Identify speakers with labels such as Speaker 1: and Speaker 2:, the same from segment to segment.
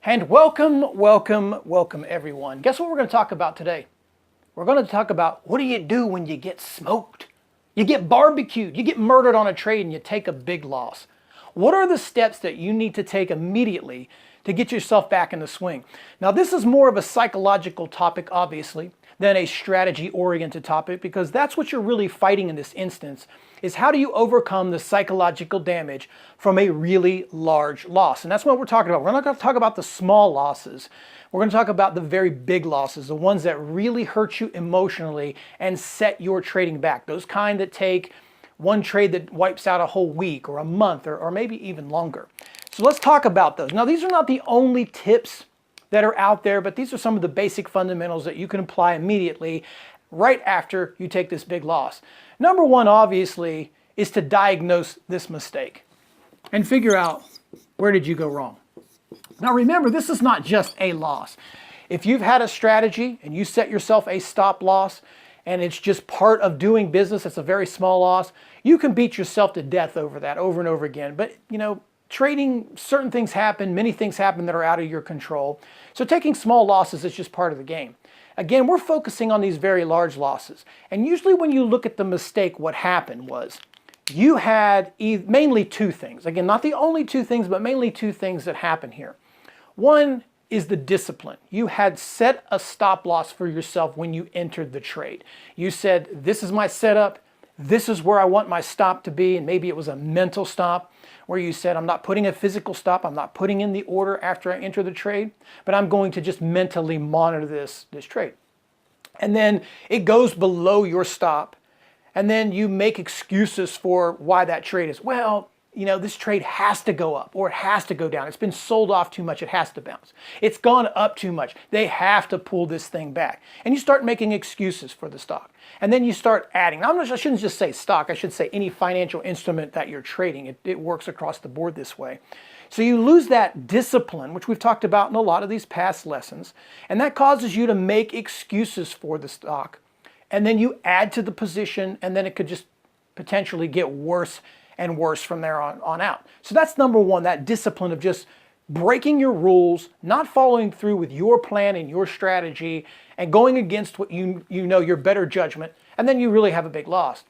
Speaker 1: And welcome everyone. Guess what we're going to talk about today? We're going to talk about what do you do when you get smoked? You get barbecued, you get murdered on a trade and you take a big loss. What are the steps that you need to take immediately to get yourself back in the swing? Now this is more of a psychological topic, obviously, than a strategy-oriented topic, because that's what you're really fighting in this instance, is how do you overcome the psychological damage from a really large loss? And that's what we're talking about. We're not going to talk about the small losses. We're going to talk about the very big losses, the ones that really hurt you emotionally and set your trading back. Those kind that take one trade that wipes out a whole week or a month or maybe even longer. So let's talk about those. Now, these are not the only tips that are out there, but these are some of the basic fundamentals that you can apply immediately right after you take this big loss. Number one, obviously, is to diagnose this mistake and figure out where did you go wrong. Now remember, this is not just a loss. If you've had a strategy and you set yourself a stop loss and it's just part of doing business, it's a very small loss, you can beat yourself to death over that over and over again. But trading, certain things happen, many things happen that are out of your control. So taking small losses is just part of the game. Again, we're focusing on these very large losses. And usually when you look at the mistake, what happened was you had mainly two things. Again, not the only two things, but mainly two things that happen here. One is the discipline. You had set a stop loss for yourself when you entered the trade. You said, this is my setup. This is where I want my stop to be. And maybe it was a mental stop where you said, I'm not putting a physical stop. I'm not putting in the order after I enter the trade, but I'm going to just mentally monitor this trade. And then it goes below your stop. And then you make excuses for why that trade is, well, this trade has to go up or it has to go down. It's been sold off too much. It has to bounce. It's gone up too much. They have to pull this thing back. And you start making excuses for the stock. And then you start adding. Now, I shouldn't just say stock. I should say any financial instrument that you're trading. It works across the board this way. So you lose that discipline, which we've talked about in a lot of these past lessons. And that causes you to make excuses for the stock. And then you add to the position, and then it could just potentially get worse and worse from there on out. So that's number one, that discipline of just breaking your rules, not following through with your plan and your strategy, and going against what you know your better judgment, and then you really have a big loss.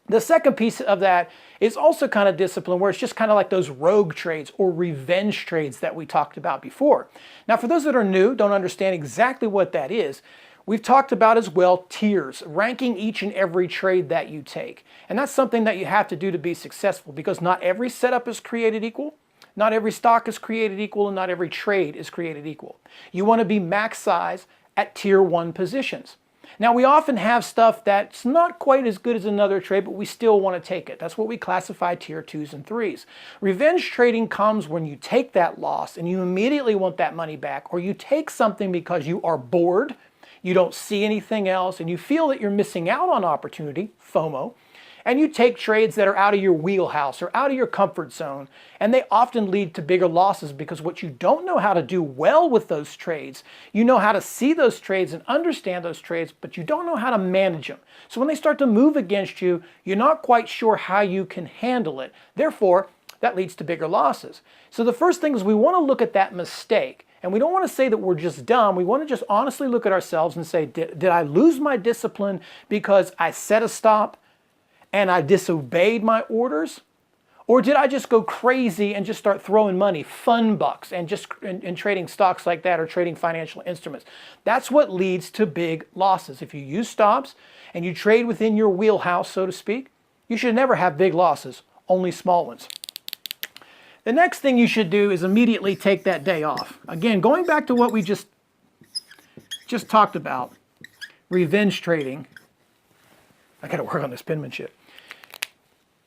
Speaker 1: The second piece of that is also kind of discipline, where it's just kind of like those rogue trades or revenge trades that we talked about before. Now, for those that are new, don't understand exactly what that is, we've talked about as well tiers, ranking each and every trade that you take. And that's something that you have to do to be successful, because not every setup is created equal, not every stock is created equal, and not every trade is created equal. You want to be max size at tier 1 positions. Now, we often have stuff that's not quite as good as another trade, but we still want to take it. That's what we classify tier 2s and 3s. Revenge trading comes when you take that loss and you immediately want that money back, or you take something because you are bored, you don't see anything else, and you feel that you're missing out on opportunity, FOMO, and you take trades that are out of your wheelhouse or out of your comfort zone, and they often lead to bigger losses, because what you don't know how to do well with those trades, you know how to see those trades and understand those trades, but you don't know how to manage them. So when they start to move against you, you're not quite sure how you can handle it. Therefore, that leads to bigger losses. So the first thing is we want to look at that mistake. And we don't want to say that we're just dumb. We want to just honestly look at ourselves and say, did I lose my discipline because I set a stop and I disobeyed my orders? Or did I just go crazy and just start throwing money, fun bucks, and just and trading stocks like that or trading financial instruments? That's what leads to big losses. If you use stops and you trade within your wheelhouse, so to speak, you should never have big losses, only small ones. The next thing you should do is immediately take that day off. Again, going back to what we just talked about, revenge trading, I got to work on this penmanship,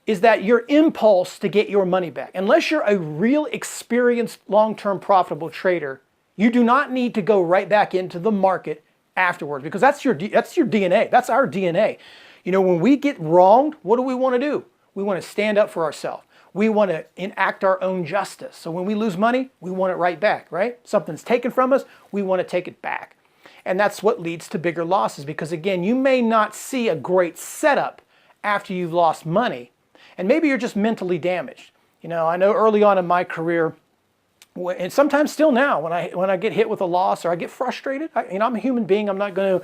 Speaker 1: is that your impulse to get your money back. Unless you're a real experienced long-term profitable trader, you do not need to go right back into the market afterwards, because that's your DNA. That's our DNA. When we get wronged, what do we want to do? We want to stand up for ourselves. We want to enact our own justice. So when we lose money, we want it right back, right? Something's taken from us, we want to take it back. And that's what leads to bigger losses, because again, you may not see a great setup after you've lost money, and maybe you're just mentally damaged. I know early on in my career, And sometimes still now, when I get hit with a loss or I get frustrated, I'm a human being. I'm not going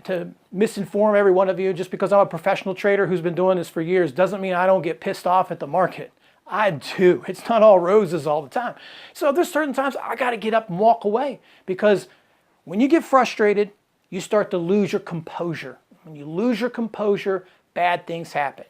Speaker 1: to misinform every one of you. Just because I'm a professional trader who's been doing this for years doesn't mean I don't get pissed off at the market. I do. It's not all roses all the time. So there's certain times I got to get up and walk away, because when you get frustrated, you start to lose your composure. When you lose your composure, bad things happen.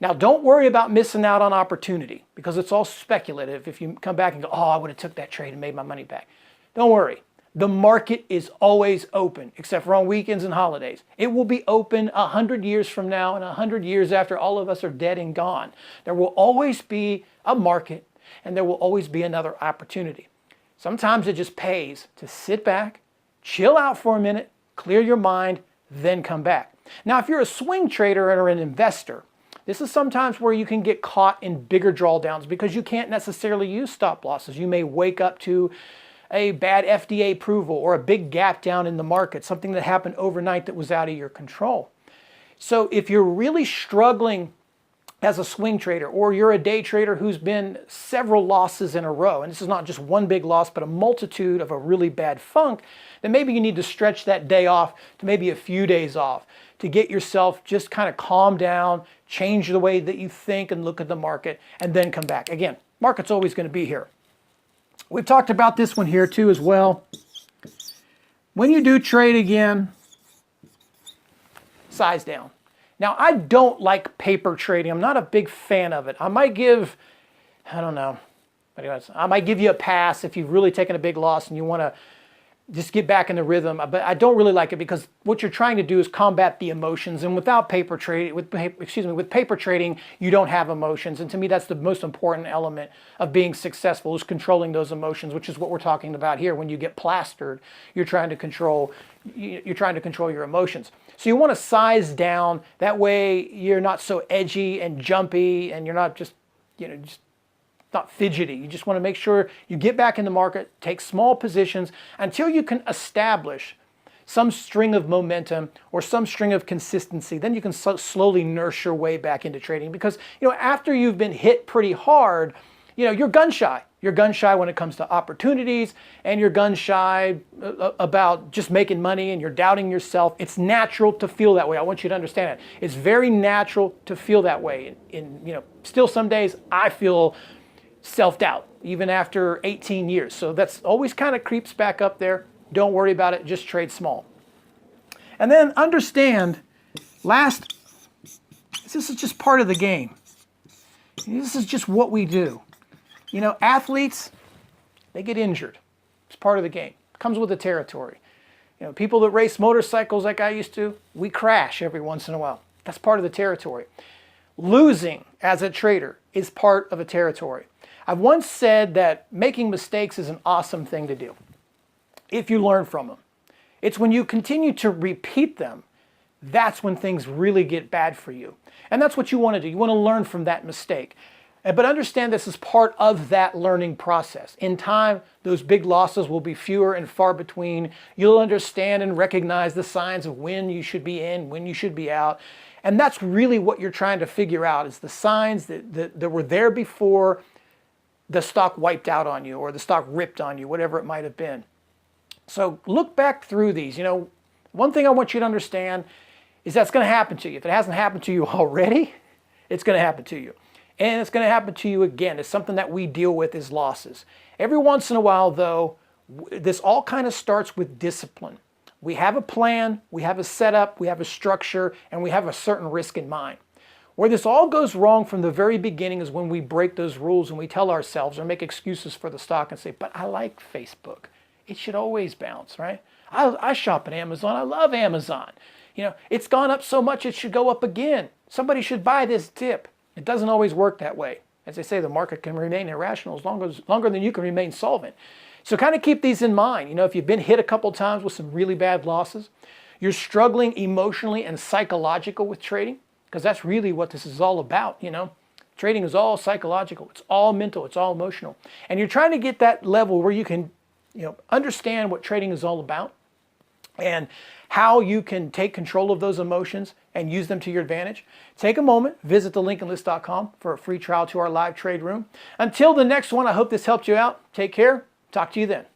Speaker 1: Now, don't worry about missing out on opportunity, because it's all speculative. If you come back and go, oh, I would have took that trade and made my money back. Don't worry. The market is always open, except for on weekends and holidays. It will be open 100 years from now and 100 years after all of us are dead and gone. There will always be a market, and there will always be another opportunity. Sometimes it just pays to sit back, chill out for a minute, clear your mind, then come back. Now, if you're a swing trader or an investor, this is sometimes where you can get caught in bigger drawdowns because you can't necessarily use stop losses. You may wake up to a bad FDA approval or a big gap down in the market, something that happened overnight that was out of your control. So if you're really struggling as a swing trader, or you're a day trader who's been several losses in a row, and this is not just one big loss, but a multitude of a really bad funk, then maybe you need to stretch that day off to maybe a few days off to get yourself just kind of calm down, change the way that you think and look at the market, and then come back. Again, market's always going to be here. We've talked about this one here too as well. When you do trade again, size down. Now, I don't like paper trading. I'm not a big fan of it. I might give, I don't know, I might give you a pass if you've really taken a big loss and you want to just get back in the rhythm. But I don't really like it, because what you're trying to do is combat the emotions. And without paper trading, with paper trading, you don't have emotions. And to me, that's the most important element of being successful, is controlling those emotions, which is what we're talking about here. When you get plastered, you're trying to control your emotions. So you want to size down. That way, you're not so edgy and jumpy, and you're not just not fidgety. You just want to make sure you get back in the market, take small positions until you can establish some string of momentum or some string of consistency. Then you can slowly nurse your way back into trading, because after you've been hit pretty hard, you're gun shy. You're gun shy when it comes to opportunities, and you're gun shy about just making money, and you're doubting yourself. It's natural to feel that way. I want you to understand it. It's very natural to feel that way. Still some days I feel self-doubt, even after 18 years. So that's always kind of creeps back up there. Don't worry about it. Just trade small. And then understand, this is just part of the game. This is just what we do. Athletes, they get injured. It's part of the game. It comes with the territory. People that race motorcycles like I used to, we crash every once in a while. That's part of the territory. Losing as a trader is part of a territory. I've once said that making mistakes is an awesome thing to do if you learn from them. It's when you continue to repeat them, that's when things really get bad for you. And that's what you want to do. You want to learn from that mistake. But understand this is part of that learning process. In time, those big losses will be fewer and far between. You'll understand and recognize the signs of when you should be in, when you should be out. And that's really what you're trying to figure out, is the signs that were there before the stock wiped out on you, or the stock ripped on you, whatever it might have been. So look back through these. One thing I want you to understand is that's going to happen to you. If it hasn't happened to you already, it's going to happen to you. And it's going to happen to you again. It's something that we deal with, is losses. Every once in a while, though, this all kind of starts with discipline. We have a plan, we have a setup, we have a structure, and we have a certain risk in mind. Where this all goes wrong from the very beginning is when we break those rules and we tell ourselves or make excuses for the stock and say, but I like Facebook. It should always bounce, right? I shop at Amazon. I love Amazon. It's gone up so much it should go up again. Somebody should buy this dip. It doesn't always work that way. As they say, the market can remain irrational longer than you can remain solvent. So kind of keep these in mind. If you've been hit a couple times with some really bad losses, you're struggling emotionally and psychological with trading, because that's really what this is all about. Trading is all psychological. It's all mental. It's all emotional. And you're trying to get that level where you can, understand what trading is all about. and how you can take control of those emotions and use them to your advantage, take a moment, visit thelincolnlist.com for a free trial to our live trade room. Until the next one, I hope this helped you out. Take care. Talk to you then.